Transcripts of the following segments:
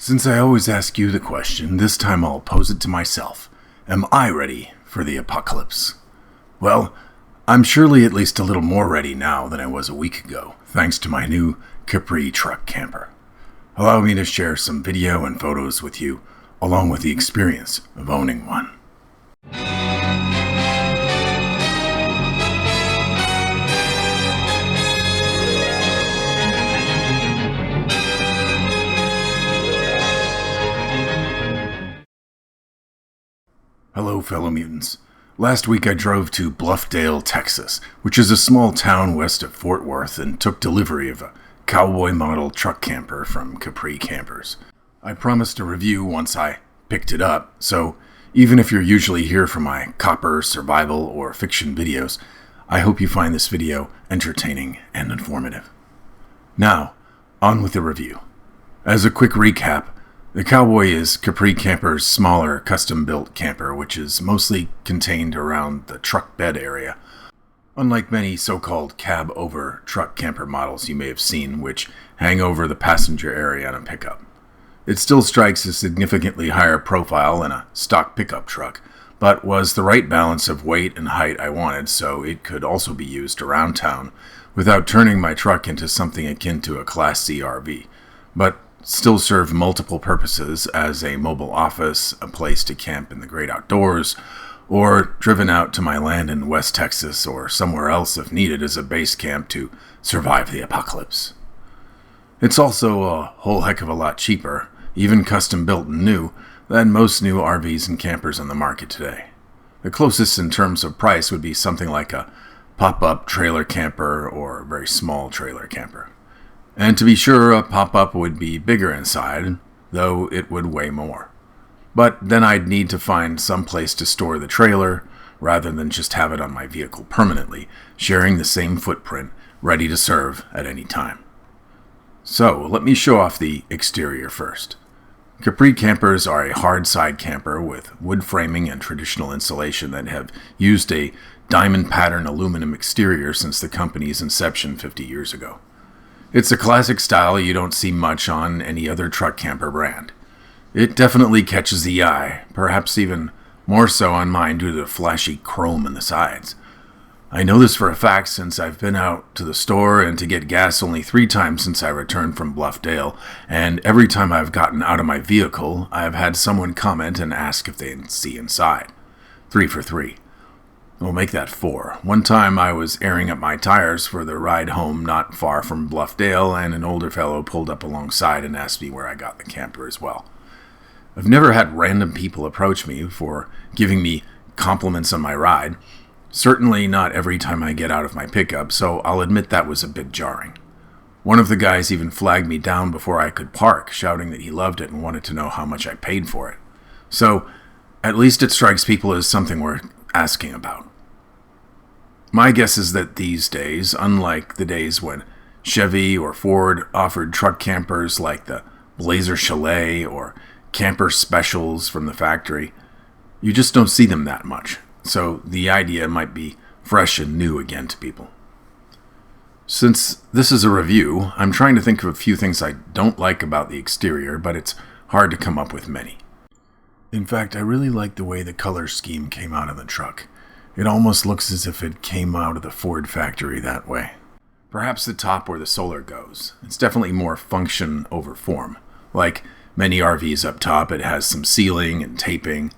Since I always ask you the question, this time I'll pose it to myself. Am I ready for the apocalypse? Well, I'm surely at least a little more ready now than I was a week ago, thanks to my new Capri truck camper. Allow me to share some video and photos with you, along with the experience of owning one. Hello, fellow mutants. Last week I drove to Bluffdale, Texas, which is a small town west of Fort Worth, and took delivery of a Cowboy model truck camper from Capri Campers. I promised a review once I picked it up, so even if you're usually here for my copper, survival, or fiction videos, I hope you find this video entertaining and informative. Now, on with the review. As a quick recap, the Cowboy is Capri Camper's smaller, custom-built camper, which is mostly contained around the truck bed area. Unlike many so-called cab-over truck camper models you may have seen, which hang over the passenger area on a pickup. It still strikes a significantly higher profile than a stock pickup truck, but was the right balance of weight and height I wanted, so it could also be used around town without turning my truck into something akin to a Class C RV, but still serve multiple purposes as a mobile office, a place to camp in the great outdoors, or driven out to my land in West Texas or somewhere else if needed as a base camp to survive the apocalypse. It's also a whole heck of a lot cheaper, even custom built and new, than most new RVs and campers on the market today. The closest in terms of price would be something like a pop-up trailer camper or a very small trailer camper. And to be sure, a pop-up would be bigger inside, though it would weigh more. But then I'd need to find some place to store the trailer, rather than just have it on my vehicle permanently, sharing the same footprint, ready to serve at any time. So, let me show off the exterior first. Capri campers are a hard side camper with wood framing and traditional insulation that have used a diamond pattern aluminum exterior since the company's inception 50 years ago. It's a classic style you don't see much on any other truck camper brand. It definitely catches the eye, perhaps even more so on mine due to the flashy chrome in the sides. I know this for a fact since I've been out to the store and to get gas only 3 times since I returned from Bluffdale, and every time I've gotten out of my vehicle, I've had someone comment and ask if they can see inside. 3 for 3. We'll make that 4. One time I was airing up my tires for the ride home not far from Bluffdale, and an older fellow pulled up alongside and asked me where I got the camper as well. I've never had random people approach me for giving me compliments on my ride. Certainly not every time I get out of my pickup, so I'll admit that was a bit jarring. One of the guys even flagged me down before I could park, shouting that he loved it and wanted to know how much I paid for it. So, at least it strikes people as something worth asking about. My guess is that these days, unlike the days when Chevy or Ford offered truck campers like the Blazer Chalet or camper specials from the factory, you just don't see them that much. So the idea might be fresh and new again to people. Since this is a review, I'm trying to think of a few things I don't like about the exterior, but it's hard to come up with many. In fact, I really like the way the color scheme came out of the truck. It almost looks as if it came out of the Ford factory that way. Perhaps the top where the solar goes. It's definitely more function over form. Like many RVs up top, it has some sealing and taping.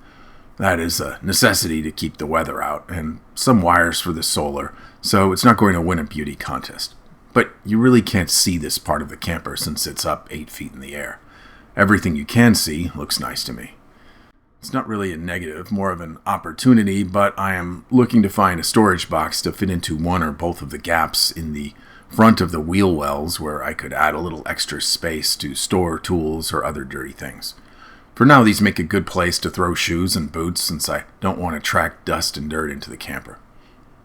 That is a necessity to keep the weather out, and some wires for the solar, so it's not going to win a beauty contest. But you really can't see this part of the camper since it's up 8 feet in the air. Everything you can see looks nice to me. It's not really a negative, more of an opportunity, but I am looking to find a storage box to fit into one or both of the gaps in the front of the wheel wells where I could add a little extra space to store tools or other dirty things. For now, these make a good place to throw shoes and boots since I don't want to track dust and dirt into the camper.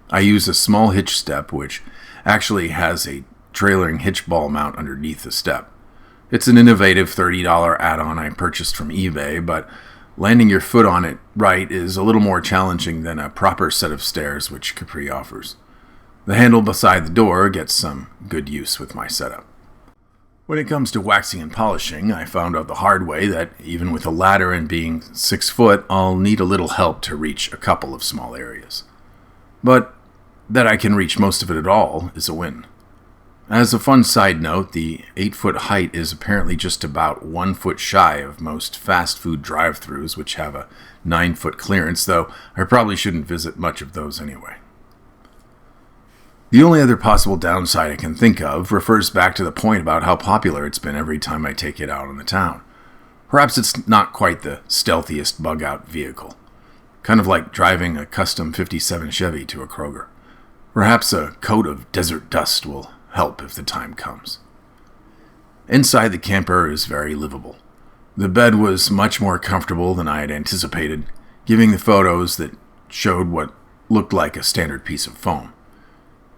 I use a small hitch step, which actually has a trailering hitch ball mount underneath the step. It's an innovative $30 add-on I purchased from eBay, but landing your foot on it right is a little more challenging than a proper set of stairs which Capri offers. The handle beside the door gets some good use with my setup. When it comes to waxing and polishing, I found out the hard way that even with a ladder and being 6 foot, I'll need a little help to reach a couple of small areas. But that I can reach most of it at all is a win. As a fun side note, the 8-foot height is apparently just about 1 foot shy of most fast food drive-thrus, which have a 9-foot clearance, though I probably shouldn't visit much of those anyway. The only other possible downside I can think of refers back to the point about how popular it's been every time I take it out in the town. Perhaps it's not quite the stealthiest bug-out vehicle. Kind of like driving a custom 57 Chevy to a Kroger. Perhaps a coat of desert dust will help if the time comes. Inside, the camper is very livable. The bed was much more comfortable than I had anticipated, giving the photos that showed what looked like a standard piece of foam.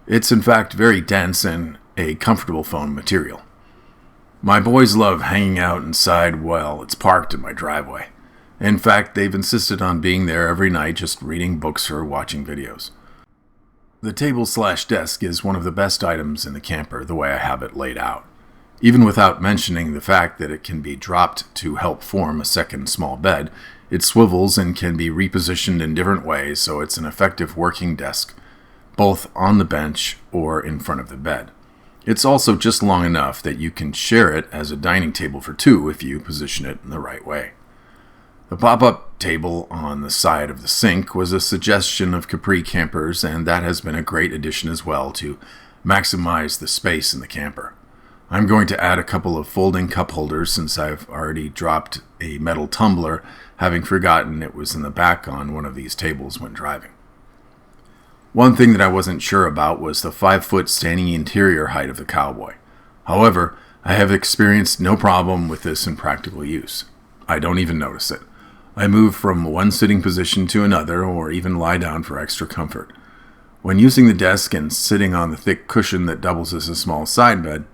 It's in fact very dense and a comfortable foam material. My boys love hanging out inside while it's parked in my driveway. In fact, they've insisted on being there every night just reading books or watching videos. The table/desk is one of the best items in the camper the way I have it laid out, even without mentioning the fact that it can be dropped to help form a second small bed. It swivels and can be repositioned in different ways, so it's an effective working desk, both on the bench or in front of the bed. It's also just long enough that you can share it as a dining table for 2 if you position it in the right way. The pop-up table on the side of the sink was a suggestion of Capri campers, and that has been a great addition as well to maximize the space in the camper. I'm going to add a couple of folding cup holders since I've already dropped a metal tumbler, having forgotten it was in the back on one of these tables when driving. One thing that I wasn't sure about was the 5-foot standing interior height of the Cowboy. However, I have experienced no problem with this in practical use. I don't even notice it. I move from one sitting position to another or even lie down for extra comfort. When using the desk and sitting on the thick cushion that doubles as a small side bed,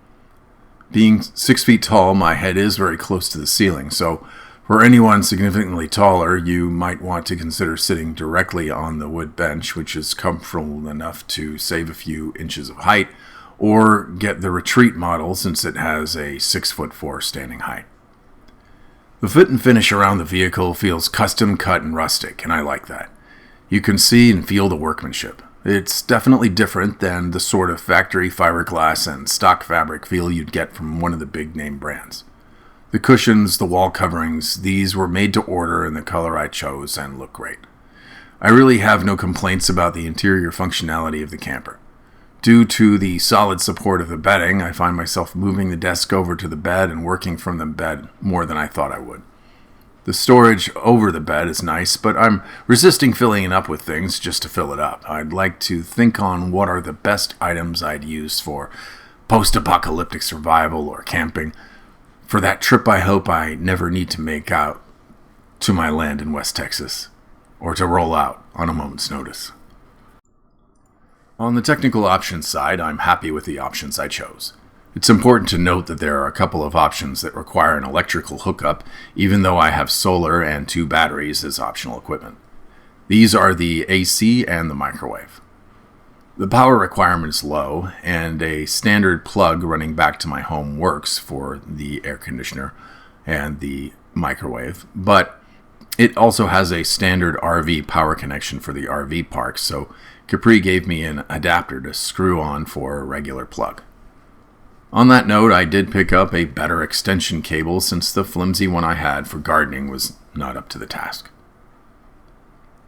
being 6 feet tall, my head is very close to the ceiling, so for anyone significantly taller, you might want to consider sitting directly on the wood bench, which is comfortable enough to save a few inches of height, or get the retreat model since it has a 6'4" standing height. The fit and finish around the vehicle feels custom cut and rustic, and I like that. You can see and feel the workmanship. It's definitely different than the sort of factory fiberglass and stock fabric feel you'd get from one of the big name brands. The cushions, the wall coverings, these were made to order in the color I chose and look great. I really have no complaints about the interior functionality of the camper. Due to the solid support of the bedding, I find myself moving the desk over to the bed and working from the bed more than I thought I would. The storage over the bed is nice, but I'm resisting filling it up with things just to fill it up. I'd like to think on what are the best items I'd use for post-apocalyptic survival or camping, for that trip I hope I never need to make out to my land in West Texas, or to roll out on a moment's notice. On the technical options side, I'm happy with the options I chose. It's important to note that there are a couple of options that require an electrical hookup, even though I have solar and 2 batteries as optional equipment. These are the AC and the microwave. The power requirement is low, and a standard plug running back to my home works for the air conditioner and the microwave, but it also has a standard RV power connection for the RV park, so Capri gave me an adapter to screw on for a regular plug. On that note, I did pick up a better extension cable since the flimsy one I had for gardening was not up to the task.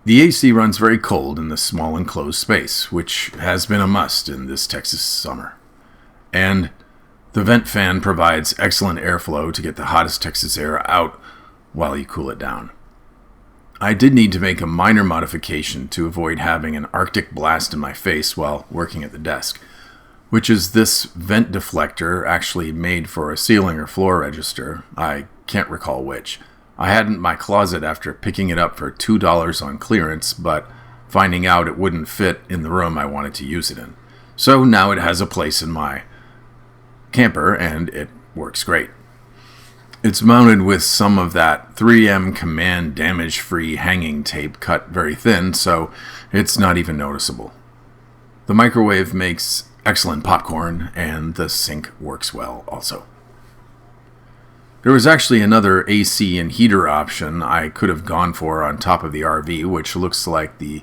The AC runs very cold in this small enclosed space, which has been a must in this Texas summer. And the vent fan provides excellent airflow to get the hottest Texas air out while you cool it down. I did need to make a minor modification to avoid having an Arctic blast in my face while working at the desk, which is this vent deflector actually made for a ceiling or floor register. I can't recall which. I had it in my closet after picking it up for $2 on clearance, but finding out it wouldn't fit in the room I wanted to use it in. So now it has a place in my camper, and it works great. It's mounted with some of that 3M Command damage-free hanging tape cut very thin, so it's not even noticeable. The microwave makes excellent popcorn, and the sink works well also. There was actually another AC and heater option I could have gone for on top of the RV, which looks like the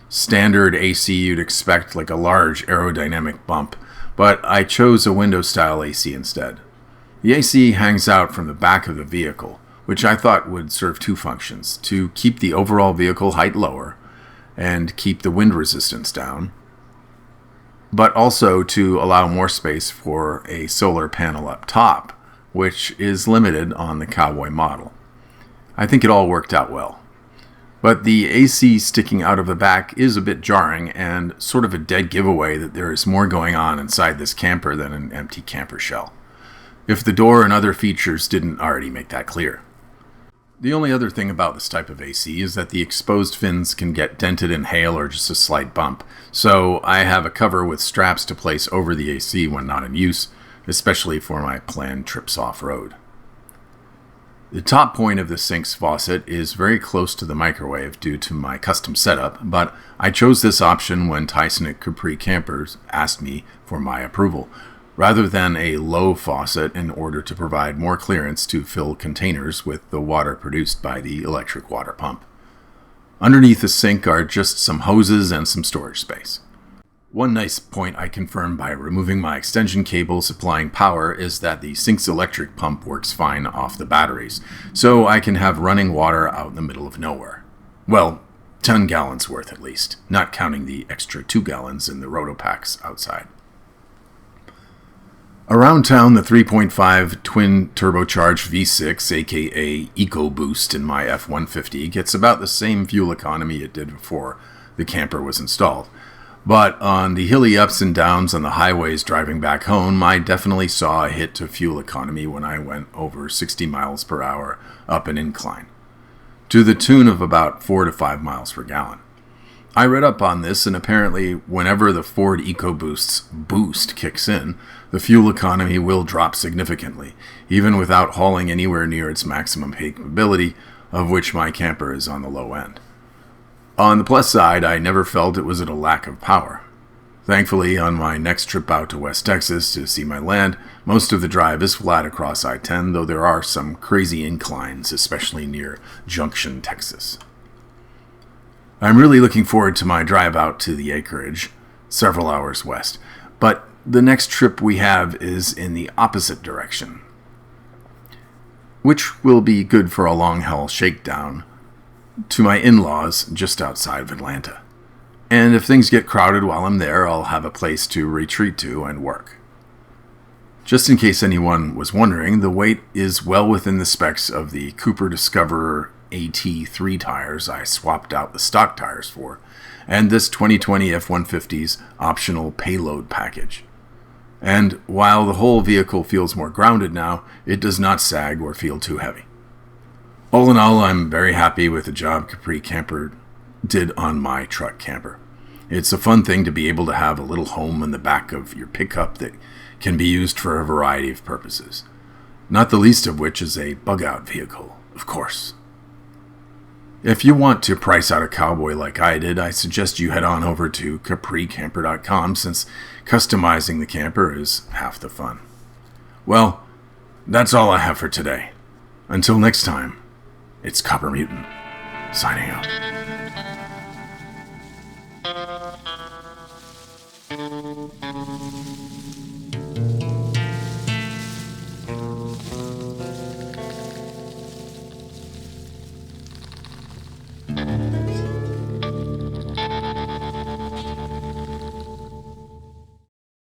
standard AC you'd expect, like a large aerodynamic bump, but I chose a window-style AC instead. The AC hangs out from the back of the vehicle, which I thought would serve two functions: to keep the overall vehicle height lower and keep the wind resistance down, but also to allow more space for a solar panel up top, which is limited on the Cowboy model. I think it all worked out well. But the AC sticking out of the back is a bit jarring and sort of a dead giveaway that there is more going on inside this camper than an empty camper shell, if the door and other features didn't already make that clear. The only other thing about this type of AC is that the exposed fins can get dented in hail or just a slight bump, so I have a cover with straps to place over the AC when not in use, especially for my planned trips off-road. The top point of the sink's faucet is very close to the microwave due to my custom setup, but I chose this option when Tyson at Capri Campers asked me for my approval, rather than a low faucet in order to provide more clearance to fill containers with the water produced by the electric water pump. Underneath the sink are just some hoses and some storage space. One nice point I confirmed by removing my extension cable supplying power is that the sink's electric pump works fine off the batteries, so I can have running water out in the middle of nowhere. Well, 10 gallons worth at least, not counting the extra 2 gallons in the Rotopacks outside. Around town, the 3.5 twin turbocharged V6, aka EcoBoost in my F-150, gets about the same fuel economy it did before the camper was installed. But on the hilly ups and downs on the highways driving back home, I definitely saw a hit to fuel economy when I went over 60 miles per hour up an incline, to the tune of about 4 to 5 miles per gallon. I read up on this, and apparently whenever the Ford EcoBoost's boost kicks in, the fuel economy will drop significantly, even without hauling anywhere near its maximum capability, of which my camper is on the low end. On the plus side, I never felt it was at a lack of power. Thankfully, on my next trip out to West Texas to see my land, most of the drive is flat across I-10, though there are some crazy inclines, especially near Junction, Texas. I'm really looking forward to my drive out to the acreage, several hours west, but the next trip we have is in the opposite direction, which will be good for a long-haul shakedown to my in-laws just outside of Atlanta. And if things get crowded while I'm there, I'll have a place to retreat to and work. Just in case anyone was wondering, the weight is well within the specs of the Cooper Discoverer AT3 tires I swapped out the stock tires for, and this 2020 F-150's optional payload package. And while the whole vehicle feels more grounded now, it does not sag or feel too heavy. All in all, I'm very happy with the job Capri Camper did on my truck camper. It's a fun thing to be able to have a little home in the back of your pickup that can be used for a variety of purposes, not the least of which is a bug-out vehicle, of course. If you want to price out a Cowboy like I did, I suggest you head on over to capricamper.com, since customizing the camper is half the fun. Well, that's all I have for today. Until next time, it's Copper Mutant, signing out.